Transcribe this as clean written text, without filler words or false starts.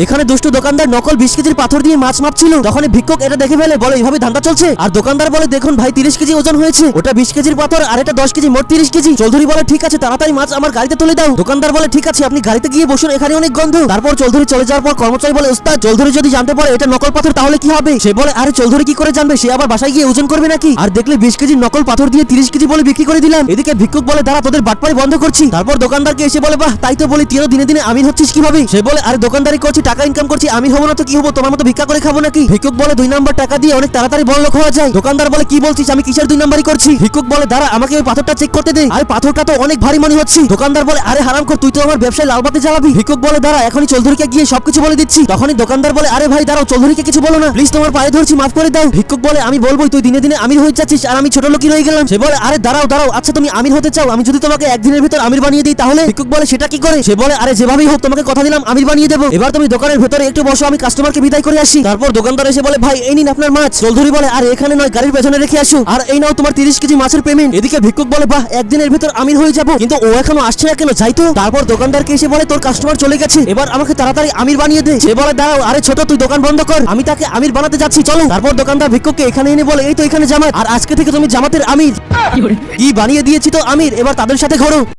এখানে দুষ্টু দোকানদার নকল 20 কেজির পাথর দিয়ে মাছ মাপছিল। তখন ভিক্ষুক এটা দেখে ফেলে, বলে এইভাবে ধান্দা চলছে। আর দোকানদার বলে দেখুন ভাই 30 কেজি ওজন হয়েছে, ওটা 20 কেজির পাথর আর এটা 10 কেজি, মোট 30 কেজি। চৌধুরী বলে ঠিক আছে তাড়াতাড়ি মাছ আমার গাড়িতে তুলে দাও। দোকানদার বলে ঠিক আছে আপনি গাড়িতে গিয়ে বসুন, এখানে অনেক গন্ধ। তারপর চৌধুরী চলে যাওয়ার পর কর্মচারী বলে ওস্তাদ চৌধুরী যদি জানতে পারে এটা নকল পাথর তাহলে কি হবে? সে বলে আরে চৌধুরী কি করে জানবে, সে আবার বাসায় গিয়ে ওজন করবে নাকি? আর দেখলে 20 কেজি নকল পাথর দিয়ে 30 কেজি বলে বিক্রি করে দিলাম। এদিকে ভিক্ষুক বলে দাঁড়া তোদের বাটপাড়ি বন্ধ করছি। তারপর দোকানদারকে এসে বলে বাহ তাই তো বলি, তুইও দিনে দিনে আমির হচ্ছিস কিভাবে? সে বলে আরে দোকানদারি করছি, টাকা ইনকাম করছি, আমির হবো না তো কি হবো, তোমার মতো ভিক্ষা করে খাবো নাকি? ভিক্ষুক বলে 2 নাম্বার টাকা দিয়ে অনেক তাড়াতাড়ি বড়লোক হওয়া যায়। দোকানদার বলে কি বলছিস, আমি কিসের 2 নাম্বারই করছি? ভিক্ষুক বলে দাঁড়া আমাকে ওই পাথরটা চেক করতে দে। আরে পাথরটা তো অনেক ভারী মনে হচ্ছে। দোকানদার বলে আরে হারামখোর তুই তো আমার ব্যবসায় লালবাতি জ্বালাবি। ভিক্ষুক বলে দাঁড়া এখনই চৌধুরীকে গিয়ে সবকিছু বলে দিচ্ছি। তখনই দোকানদার বলে আরে ভাই দাঁড়াও, চৌধুরীকে কিছু বলো না প্লিজ, তোমার পায়ে ধরছি মাফ করে দাও। ভিক্ষুক বলে আমি বলবোই, তুই দিনে দিনে আমির হয়ে যাচ্ছিস আর আমি ছোট লোকই রয়ে গেলাম। সে বলে আরে দাঁড়াও দাঁড়াও, আচ্ছা তুমি আমির হতে চাও, আমি যদি তোমাকে একদিনের ভিতর আমির বানিয়ে দিই তাহলে? ভিক্ষুক বলে সেটা কি করে? সে বলে আরে যেভাবেই হোক তোমাকে কথা দিলাম আমির বানিয়ে দেবো, এবার তুমি দোকানের ভেতরে একটু বসো, আমি কাস্টমারকে বিদায় করে আসি। তারপর দোকানদার এসে বলে ভাই এই নিন আপনার মাছ। চৌধুরী বলে আরে এখানে নয় গাড়ির পেছনে রেখে আসো, আর এই নাও তোমার 30 কেজি মাছের পেমেন্ট। এদিকে ভিক্ষুক বলে বাহ একদিনের ভিতর আমির হয়ে যাবো, কিন্তু ও এখনো আসছে না কেন, যাই তো। তারপর দোকানদারকে এসে বলে তোর কাস্টমার চলে গেছে, এবার আমাকে তাড়াতাড়ি আমির বানিয়ে দে। সে বলে দাঁড়াও আরে ছোট তুই দোকান বন্ধ কর, আমি তাকে আমির বানাতে যাচ্ছি চলো। তারপর দোকানদার ভিক্ষুককে এখানে এনে বলে এই তো এখানে জামাত, আর আজকে থেকে তুমি জামাতের আমির। কি বানিয়ে দিয়েছি তো আমির, এবার তাদের সাথে ঘোরো।